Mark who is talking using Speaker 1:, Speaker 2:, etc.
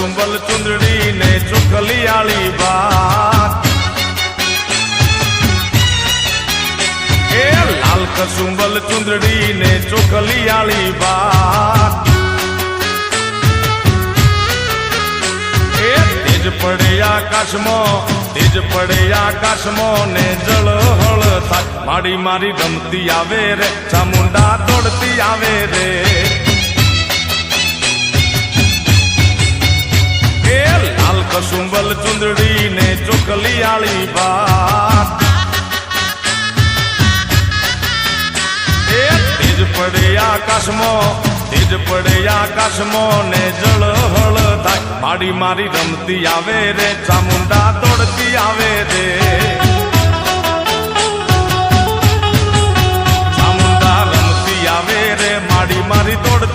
Speaker 1: કસુંબલ ચુંદડી ને ચોખલિયાળી વાત એ લાલ કસુંબલ ચુંદડી ને ચોખલિયાળી વાત એ તેજ પડે આકાશમાં ને જળહળ થાય માડી મારી રમતી આવે રે ચામુંડા દોડતી આવે રે એ લાલ કસુંબલ ચુંદડી ને ચોખલિયાળી વાત એ તેજ પડે આકાશમાં ને જળહળ થાય માડી મારી રમતી આવે રે ચામુંડા દોડતી આવે રે ચામુંડા રમતી આવે રે માડી મારી દોડતી